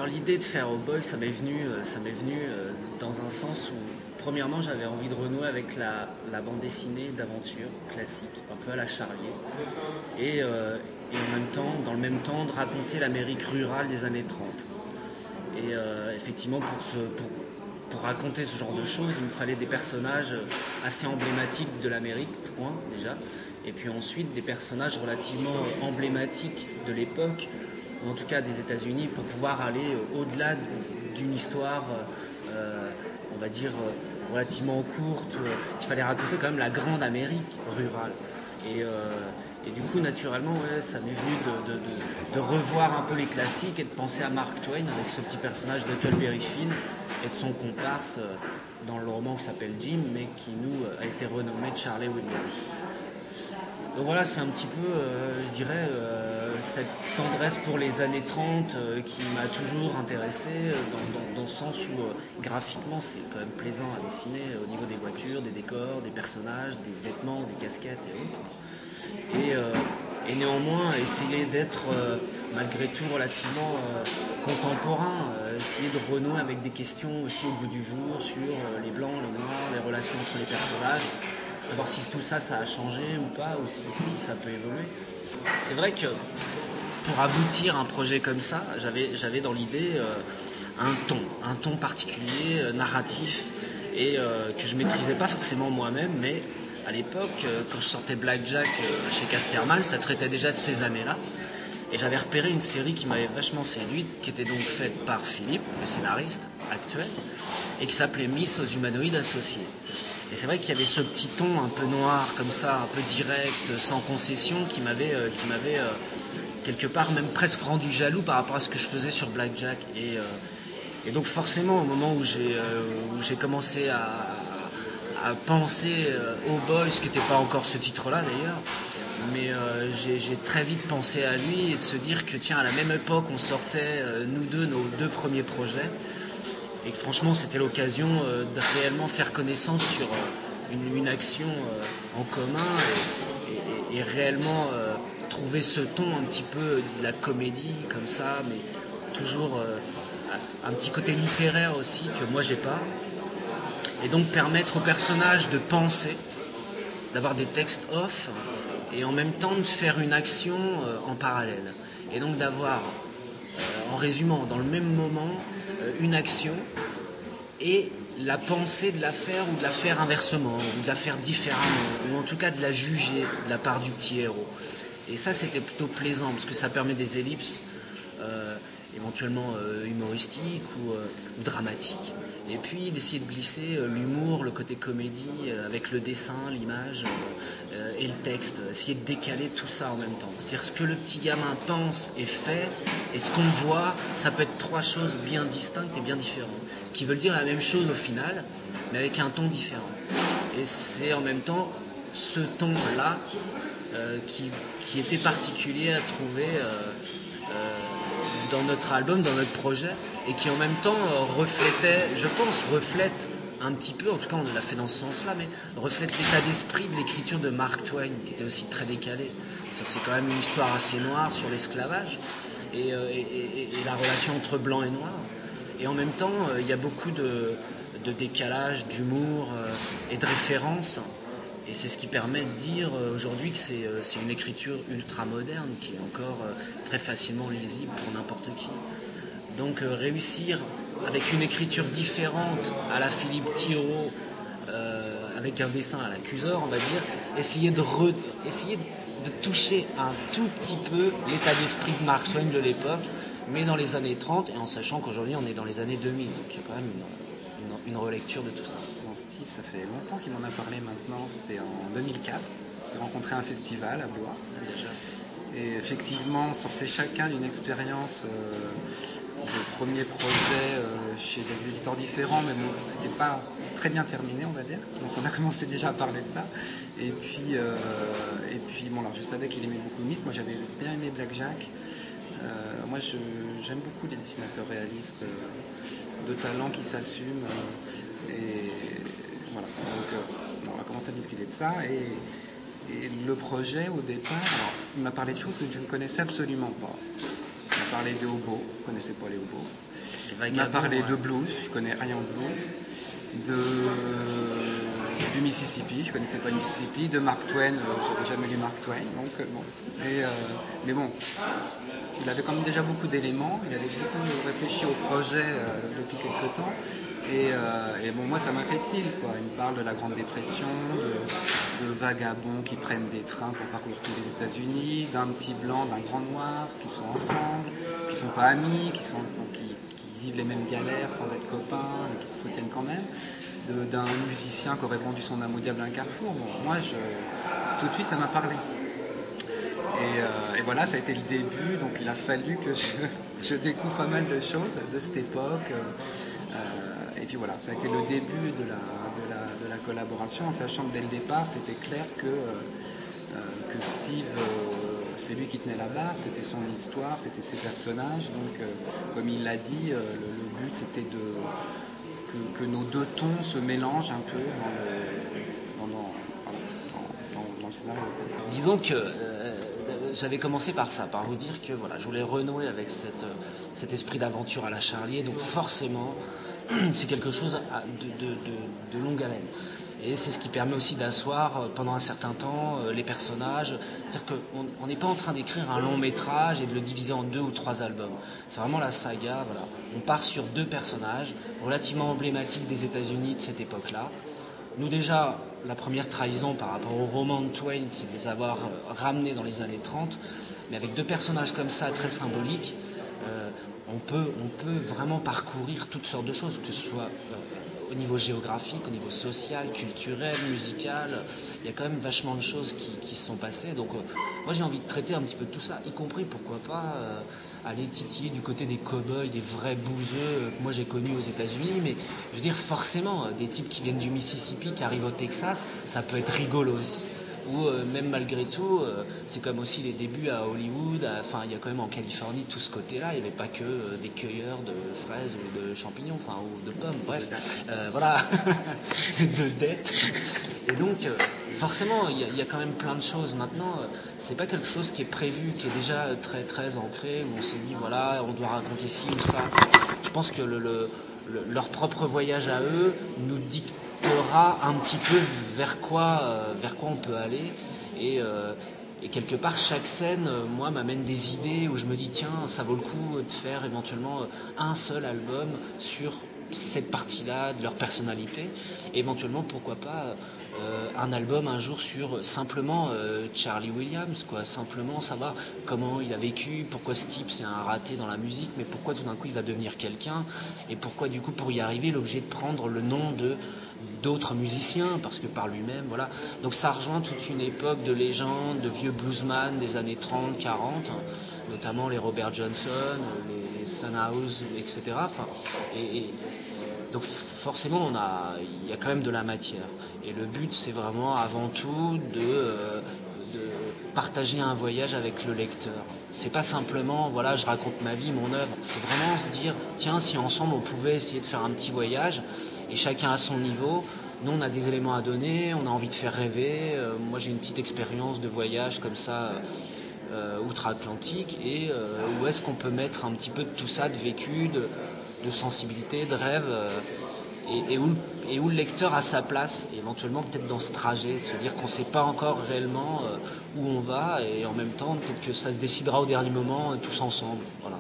l'idée de faire Oh Boy, ça m'est venu dans un sens où, premièrement, j'avais envie de renouer avec la bande dessinée d'aventure classique, un peu à la Charlier, et en même temps, dans le même temps, de raconter l'Amérique rurale des années 30. Et effectivement, pour raconter ce genre de choses, il me fallait des personnages assez emblématiques de l'Amérique, point déjà, et puis ensuite des personnages relativement emblématiques de l'époque, ou en tout cas des États-Unis, pour pouvoir aller au-delà d'une histoire, on va dire, relativement courte. Il fallait raconter quand même la grande Amérique rurale. Et du coup, naturellement, ouais, ça m'est venu de revoir un peu les classiques et de penser à Mark Twain avec ce petit personnage de Huckleberry Finn et de son comparse dans le roman qui s'appelle Jim, mais qui nous a été renommé Charlie Williams. Donc voilà, c'est un petit peu, je dirais, cette tendresse pour les années 30 qui m'a toujours intéressé, dans le sens où graphiquement c'est quand même plaisant à dessiner au niveau des voitures, des décors, des personnages, des vêtements, des casquettes et autres. Et néanmoins, essayer d'être malgré tout relativement contemporain, essayer de renouer avec des questions aussi au bout du jour sur les blancs, les noirs, les relations entre les personnages, savoir si tout ça a changé ou pas, ou si ça peut évoluer. C'est vrai que pour aboutir à un projet comme ça, j'avais dans l'idée un ton particulier, narratif, et que je maîtrisais pas forcément moi-même, mais à l'époque, quand je sortais Blackjack chez Casterman, ça traitait déjà de ces années-là. Et j'avais repéré une série qui m'avait vachement séduite, qui était donc faite par Philippe, le scénariste actuel, et qui s'appelait Miss aux humanoïdes associés. Et c'est vrai qu'il y avait ce petit ton un peu noir, comme ça, un peu direct, sans concession, qui m'avait quelque part même presque rendu jaloux par rapport à ce que je faisais sur Blackjack. Et donc forcément, au moment où j'ai commencé à penser au Boy, ce qui n'était pas encore ce titre-là d'ailleurs, mais j'ai très vite pensé à lui et de se dire que tiens, à la même époque on sortait nous deux nos deux premiers projets, et que franchement c'était l'occasion de réellement faire connaissance sur une action en commun, et réellement trouver ce ton un petit peu de la comédie comme ça, mais toujours un petit côté littéraire aussi que moi j'ai pas, et donc permettre aux personnages de penser, d'avoir des textes off, et en même temps de faire une action en parallèle, et donc d'avoir en résumant dans le même moment une action et la pensée de la faire, ou de la faire inversement, ou de la faire différemment, ou en tout cas de la juger de la part du petit héros. Et ça c'était plutôt plaisant parce que ça permet des ellipses éventuellement humoristiques ou dramatiques, et puis d'essayer de glisser l'humour, le côté comédie avec le dessin, l'image et le texte, essayer de décaler tout ça en même temps. C'est-à-dire ce que le petit gamin pense et fait, et ce qu'on voit, ça peut être trois choses bien distinctes et bien différentes, qui veulent dire la même chose au final, mais avec un ton différent. Et c'est en même temps ce ton-là qui était particulier à trouver dans notre album, dans notre projet, et qui en même temps reflète un petit peu, en tout cas on l'a fait dans ce sens-là, mais reflète l'état d'esprit de l'écriture de Mark Twain, qui était aussi très décalé. C'est quand même une histoire assez noire sur l'esclavage et la relation entre blanc et noir. Et en même temps, il y a beaucoup de décalage, d'humour et de références. Et c'est ce qui permet de dire aujourd'hui que c'est une écriture ultra moderne qui est encore très facilement lisible pour n'importe qui. Donc réussir avec une écriture différente à la Philippe Thirault, avec un dessin à l'accuseur, on va dire, essayer de toucher un tout petit peu l'état d'esprit de Mark Twain de l'époque, mais dans les années 30, et en sachant qu'aujourd'hui on est dans les années 2000, donc il y a quand même une relecture de tout ça. Steve, ça fait longtemps qu'il m'en a parlé maintenant, c'était en 2004. On s'est rencontrés à un festival à Blois. Déjà. Et effectivement, on sortait chacun d'une expérience de premier projet chez des éditeurs différents, mais bon, c'était pas très bien terminé, on va dire. Donc on a commencé déjà à parler de ça. Et puis bon, alors je savais qu'il aimait beaucoup Miss. Moi, j'avais bien aimé Blackjack. Moi, j'aime beaucoup les dessinateurs réalistes de talent qui s'assument. Et voilà. Donc on a commencé à discuter de ça. Et le projet, au départ, alors, il m'a parlé de choses que je ne connaissais absolument pas. parlé de hobo, je ne connaissais pas les hobos. Les Il m'a parlé vagabonds, de ouais. blues, je connais rien au blues. Du Mississippi, je connaissais pas le Mississippi, de Mark Twain, j'avais jamais lu Mark Twain, donc bon. Mais bon, il avait quand même déjà beaucoup d'éléments, il avait beaucoup réfléchi au projet depuis quelques temps, et bon, moi ça m'a fait tilt, quoi. Il me parle de la Grande Dépression, de vagabonds qui prennent des trains pour parcourir tous les États-Unis, d'un petit blanc, d'un grand noir, qui sont ensemble, qui sont pas amis, qui vivent les mêmes galères sans être copains, mais qui se soutiennent quand même, d'un musicien qui aurait vendu son âme au diable à un carrefour. Bon, moi, tout de suite, ça m'a parlé. Et voilà, ça a été le début, donc il a fallu que je découvre pas mal de choses de cette époque. Et puis voilà, ça a été le début de la collaboration, en sachant que dès le départ, c'était clair que Steve, c'est lui qui tenait la barre, c'était son histoire, c'était ses personnages. Donc, comme il l'a dit, le but c'était que nos deux tons se mélangent un peu dans le scénario. Disons que j'avais commencé par ça, par vous dire que voilà, je voulais renouer avec cet esprit d'aventure à la Charlier, donc forcément c'est quelque chose de longue haleine. Et c'est ce qui permet aussi d'asseoir pendant un certain temps les personnages. C'est-à-dire qu'on n'est pas en train d'écrire un long métrage et de le diviser en 2 ou 3 albums. C'est vraiment la saga, voilà. On part sur 2 personnages relativement emblématiques des États-Unis de cette époque-là. Nous déjà, la première trahison par rapport au roman de Twain, c'est de les avoir ramenés dans les années 30, mais avec 2 personnages comme ça, très symboliques, on peut vraiment parcourir toutes sortes de choses, que ce soit au niveau géographique, au niveau social, culturel, musical. Il y a quand même vachement de choses qui se sont passées. Donc moi j'ai envie de traiter un petit peu de tout ça, y compris pourquoi pas aller titiller du côté des cow-boys, des vrais bouseux que moi j'ai connus aux États-Unis. Mais je veux dire forcément, des types qui viennent du Mississippi, qui arrivent au Texas, ça peut être rigolo aussi. Ou même malgré tout, c'est comme aussi les débuts à Hollywood, enfin il y a quand même en Californie tout ce côté-là, il n'y avait pas que des cueilleurs de fraises ou de champignons, enfin ou de pommes, bref, voilà, de dettes. Et donc forcément il y a quand même plein de choses. Maintenant, c'est pas quelque chose qui est prévu, qui est déjà très très ancré, où on s'est dit voilà, on doit raconter ci ou ça. Je pense que leur propre voyage à eux nous dictera un petit peu vers quoi on peut aller, et quelque part chaque scène moi m'amène des idées où je me dis tiens, ça vaut le coup de faire éventuellement un seul album sur cette partie-là de leur personnalité, et éventuellement pourquoi pas un album un jour sur simplement Charlie Williams, quoi, simplement savoir comment il a vécu, pourquoi ce type c'est un raté dans la musique, mais pourquoi tout d'un coup il va devenir quelqu'un, et pourquoi du coup pour y arriver il est obligé de prendre le nom d'autres musiciens, parce que par lui-même, voilà. Donc ça rejoint toute une époque de légendes, de vieux bluesman des années 30, 40, notamment les Robert Johnson, les Son House, etc. Enfin, et donc forcément il y a quand même de la matière. Et le but c'est vraiment avant tout de partager un voyage avec le lecteur. C'est pas simplement voilà, je raconte ma vie, mon œuvre. C'est vraiment se dire tiens, si ensemble on pouvait essayer de faire un petit voyage, et chacun à son niveau. Nous on a des éléments à donner, on a envie de faire rêver. Moi j'ai une petite expérience de voyage comme ça outre-Atlantique, et où est-ce qu'on peut mettre un petit peu de tout ça, de vécu, de sensibilité, de rêve, et où le lecteur a sa place, et éventuellement peut-être dans ce trajet, de se dire qu'on ne sait pas encore réellement où on va, et en même temps peut-être que ça se décidera au dernier moment tous ensemble. Voilà.